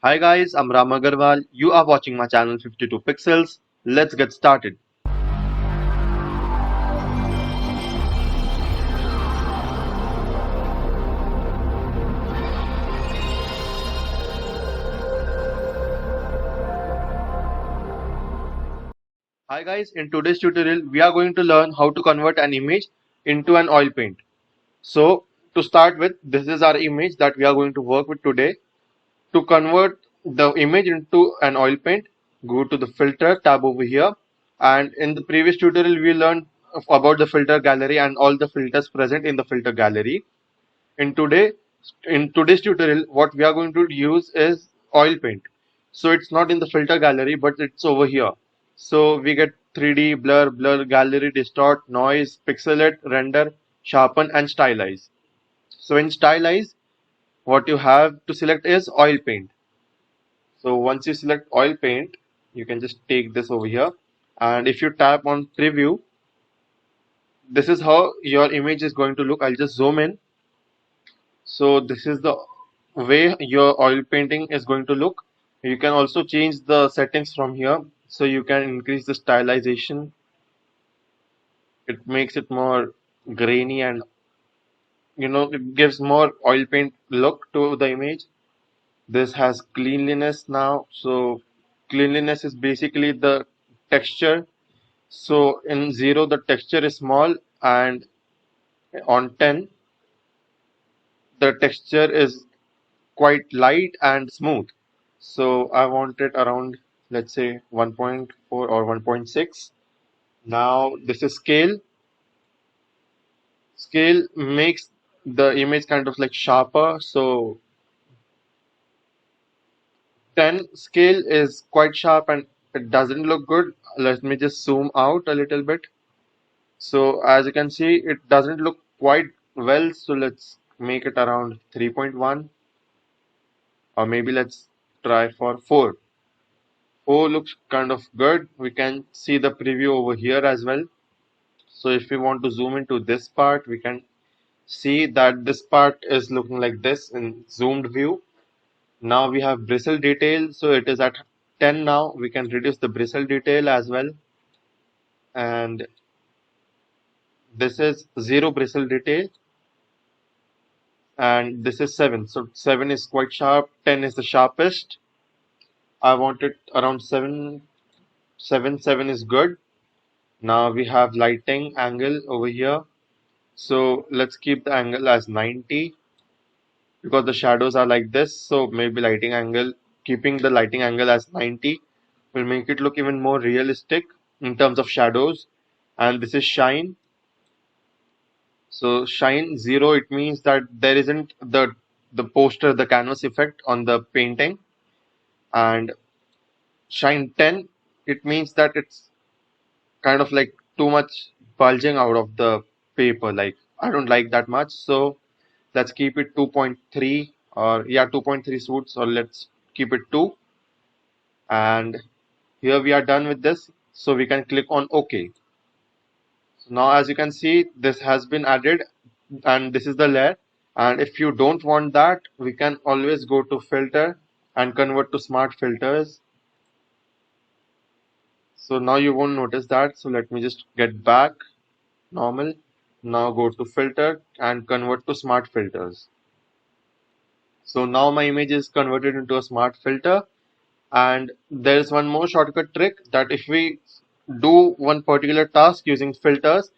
Hi guys, I'm Ram Agarwal. You are watching my channel 52 Pixels. Let's get started. Hi guys, in today's tutorial we are going to learn how to convert an image into an oil paint. So to start with, this is our image that we are going to work with today. To convert the image into an oil paint, go to the filter tab over here, and in the previous tutorial we learned about the filter gallery and all the filters present in the filter gallery. In today in today's tutorial, what we are going to use is oil paint. So it's not in the filter gallery, but it's over here. So we get 3D, blur, gallery, distort, noise, pixelate, render, sharpen, and stylize. So in stylize, what you have to select is oil paint. So once you select oil paint, you can just take this over here, and if you tap on preview, this is how your image is going to look. I'll just zoom in. So this is the way your oil painting is going to look. You can also change the settings from here. So you can increase the stylization. It makes it more grainy and it gives more oil paint look to the image. This has cleanliness now. So cleanliness is basically the texture. So in 0 the texture is small, and on 10 the texture is quite light and smooth. So I want it around, let's say, 1.4 or 1.6. Now this is scale. Scale makes the image kind of like sharper. So 10 scale is quite sharp and it doesn't look good. Let me just zoom out a little bit. So as you can see, it doesn't look quite well. So let's make it around 3.1, or maybe let's try for 4. 4 looks kind of good. We can see the preview over here as well. So if we want to zoom into this part, we can see that this part is looking like this in zoomed view. Now we have bristle detail. So it is at 10 now. We can reduce the bristle detail as well. And this is 0 bristle detail. And this is 7. So 7 is quite sharp. 10 is the sharpest. I want it around 7. 7 is good. Now we have lighting angle over here. So let's keep the angle as 90 because the shadows are like this. So maybe lighting angle, keeping the lighting angle as 90 will make it look even more realistic in terms of shadows. And this is shine. So shine 0, it means that there isn't the poster, the canvas effect on the painting. And shine 10, it means that it's kind of like too much bulging out of the paper. Like I don't like that much. So let's keep it 2.3, or yeah, 2.3 suits, or let's keep it 2. And here we are done with this. So we can click on OK. So now as you can see, this has been added and this is the layer. And if you don't want that, we can always go to filter and convert to smart filters. So now you won't notice that. So let me just get back normal. Now go to filter and convert to smart filters. So now my image is converted into a smart filter. And there is one more shortcut trick, that if we do one particular task using filters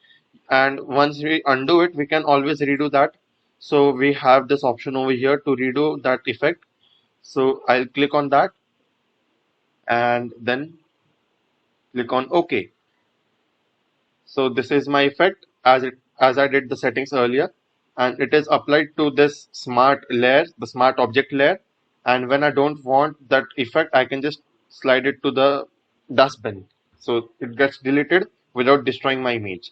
and once we undo it, we can always redo that. So we have this option over here to redo that effect. So I'll click on that and then click on OK. So this is my effect as I did the settings earlier, and it is applied to this smart layer, the smart object layer. And when I don't want that effect, I can just slide it to the dustbin. So it gets deleted without destroying my image.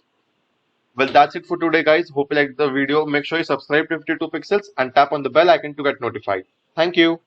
Well, that's it for today, guys. Hope you liked the video. Make sure you subscribe to 52 Pixels and tap on the bell icon to get notified. Thank you.